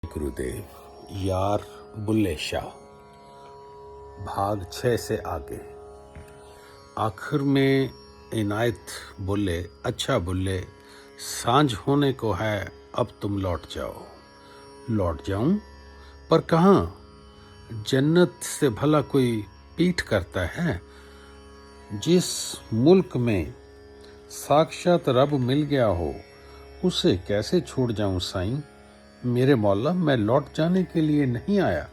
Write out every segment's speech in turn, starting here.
गुरुदेव। यार बुल्ले शाह, भाग 6 से आगे। आखिर में इनायत बोले, अच्छा बुल्ले, सांझ होने को है, अब तुम लौट जाओ। लौट जाऊं? पर कहाँ? जन्नत से भला कोई पीठ करता है? जिस मुल्क में साक्षात रब मिल गया हो, उसे कैसे छोड़ जाऊं साईं? मेरे मौला, मैं लौट जाने के लिए नहीं आया,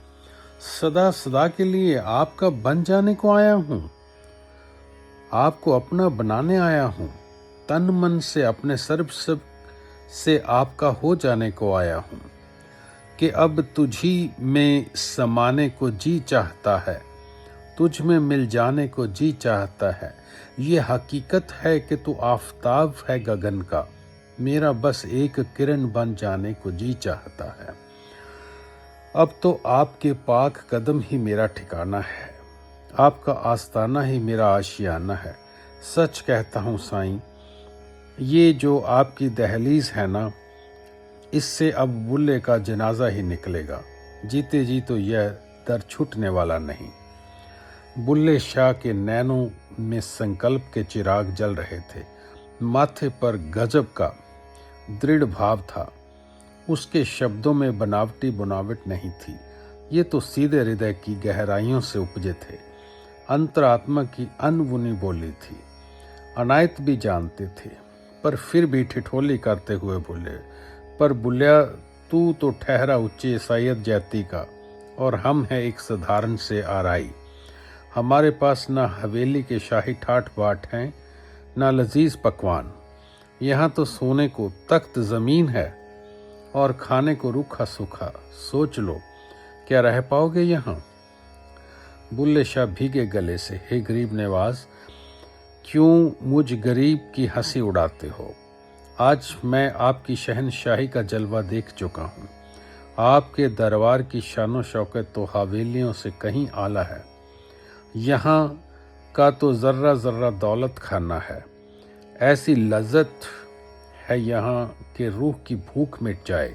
सदा सदा के लिए आपका बन जाने को आया हूं। आपको अपना बनाने आया हूं। तन मन से अपने सर्व से आपका हो जाने को आया हूं कि अब तुझी में समाने को जी चाहता है, तुझ में मिल जाने को जी चाहता है। ये हकीकत है कि तू आफताब है गगन का, मेरा बस एक किरण बन जाने को जी चाहता है। अब तो आपके पाक कदम ही मेरा ठिकाना है, आपका आस्ताना ही मेरा आशियाना है। सच कहता हूँ साईं, ये जो आपकी दहलीज है ना, इससे अब बुल्ले का जनाजा ही निकलेगा। जीते जी तो यह दर छूटने वाला नहीं। बुल्ले शाह के नैनों में संकल्प के चिराग जल रहे थे। माथे पर गजब का दृढ़ भाव था। उसके शब्दों में बनावटी बुनावट नहीं थी। ये तो सीधे हृदय की गहराइयों से उपजे थे। अंतरात्मा की अनबुनी बोली थी। अनायत भी जानते थे, पर फिर भी ठिठोली करते हुए बोले, पर बुल्लिया, तू तो ठहरा उच्चे सैयद जाति का, और हम हैं एक साधारण से आराई। हमारे पास न हवेली के शाही ठाठ बाट हैं, न लजीज पकवान। यहाँ तो सोने को तख्त जमीन है और खाने को रूखा सूखा। सोच लो, क्या रह पाओगे यहाँ? बुल्ले शाह भीगे गले से, हे गरीब नवाज, क्यों मुझ गरीब की हंसी उड़ाते हो? आज मैं आपकी शहनशाही का जलवा देख चुका हूँ। आपके दरबार की शानो शौकत तो हवेलियों से कहीं आला है। यहाँ का तो जर्रा जर्रा दौलत खाना है। ऐसी लज्जत है यहाँ के रूह की भूख मिट जाए,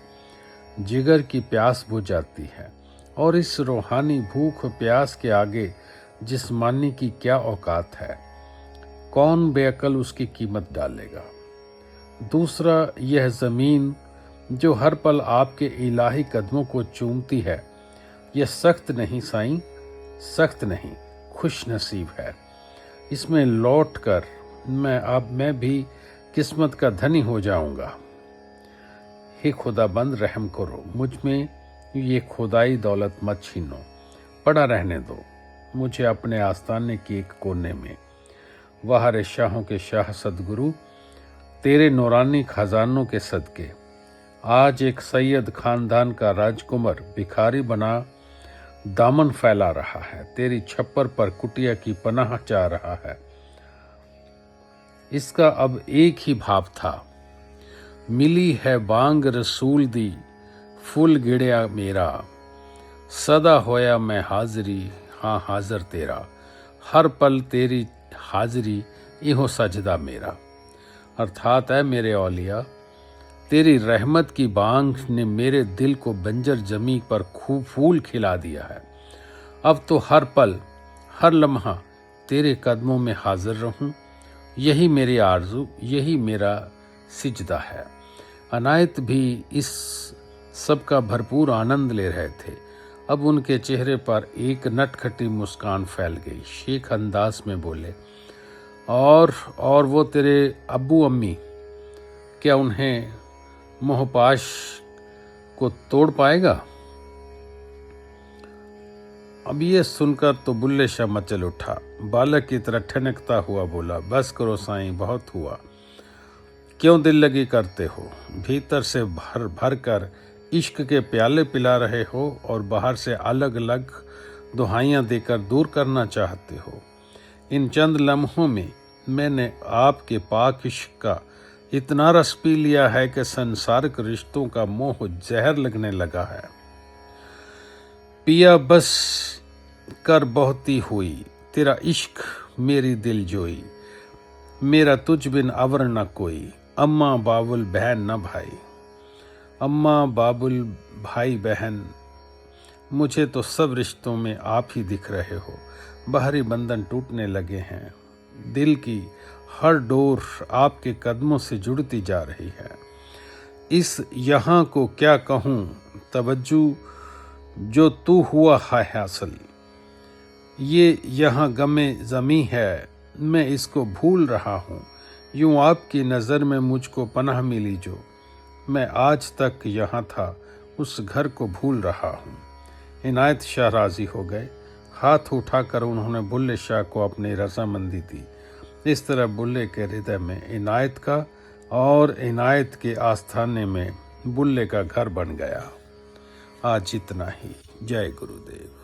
जिगर की प्यास बुझ जाती है। और इस रूहानी भूख प्यास के आगे जिस्मानी की क्या औकात है? कौन बेअकल उसकी कीमत डालेगा? दूसरा, यह ज़मीन जो हर पल आपके इलाही कदमों को चूमती है, यह सख्त नहीं साईं, सख्त नहीं, खुश नसीब है। इसमें लौट कर मैं भी किस्मत का धनी हो जाऊंगा। हे खुदा बंद, रहम करो मुझ में, ये खुदाई दौलत मत छीनो। पड़ा रहने दो मुझे अपने आस्थाने के एक कोने में। वाह शाहों के शाह सदगुरु, तेरे नूरानी खजानों के सदके आज एक सैयद खानदान का राजकुमार भिखारी बना दामन फैला रहा है, तेरी छप्पर पर कुटिया की पनाह चाह रहा है। इसका अब एक ही भाव था, मिली है बांग रसूल दी, फुल गिड़या मेरा, सदा होया मैं हाजरी, हाँ हाजर तेरा, हर पल तेरी हाजरी, इहो सजदा मेरा। अर्थात है मेरे औलिया, तेरी रहमत की बांग ने मेरे दिल को बंजर जमी पर खूब फूल खिला दिया है। अब तो हर पल हर लम्हा तेरे कदमों में हाजिर रहूं, यही मेरी आरजू, यही मेरा सिजदा है। अनायत भी इस सब का भरपूर आनंद ले रहे थे। अब उनके चेहरे पर एक नटखटी मुस्कान फैल गई। शेख अंदाज में बोले, और वो तेरे अब्बू अम्मी, क्या उन्हें मोहपाश को तोड़ पाएगा? अब ये सुनकर तो बुल्ले शाह मचल उठा। बालक की तरह ठनकता हुआ बोला, बस करो साईं, बहुत हुआ। क्यों दिल लगी करते हो? भीतर से भर भर कर इश्क के प्याले पिला रहे हो और बाहर से अलग अलग दुहाइयां देकर दूर करना चाहते हो। इन चंद लम्हों में मैंने आपके पाक इश्क का इतना रस पी लिया है कि संसारिक रिश्तों का मोह जहर लगने लगा है। पिया बस कर बहुती हुई, तेरा इश्क मेरी दिल जोई, मेरा तुझ बिन अवर न कोई, अम्मा बावुल बहन न भाई। अम्मा, बाबुल, भाई बहन, मुझे तो सब रिश्तों में आप ही दिख रहे हो। बाहरी बंधन टूटने लगे हैं, दिल की हर डोर आपके कदमों से जुड़ती जा रही है। इस यहाँ को क्या कहूँ, तवज्जो जो तू हुआ है हासिल, ये यहाँ गमे ज़मी है, मैं इसको भूल रहा हूँ। यूँ आपकी नज़र में मुझको पनाह मिली जो, मैं आज तक यहाँ था उस घर को भूल रहा हूँ। इनायत शाह राज़ी हो गए। हाथ उठाकर उन्होंने बुल्ले शाह को अपनी रजामंदी दी। इस तरह बुल्ले के हृदय में इनायत का और इनायत के आस्थाने में बुल्ले का घर बन गया। आज इतना ही। जय गुरुदेव।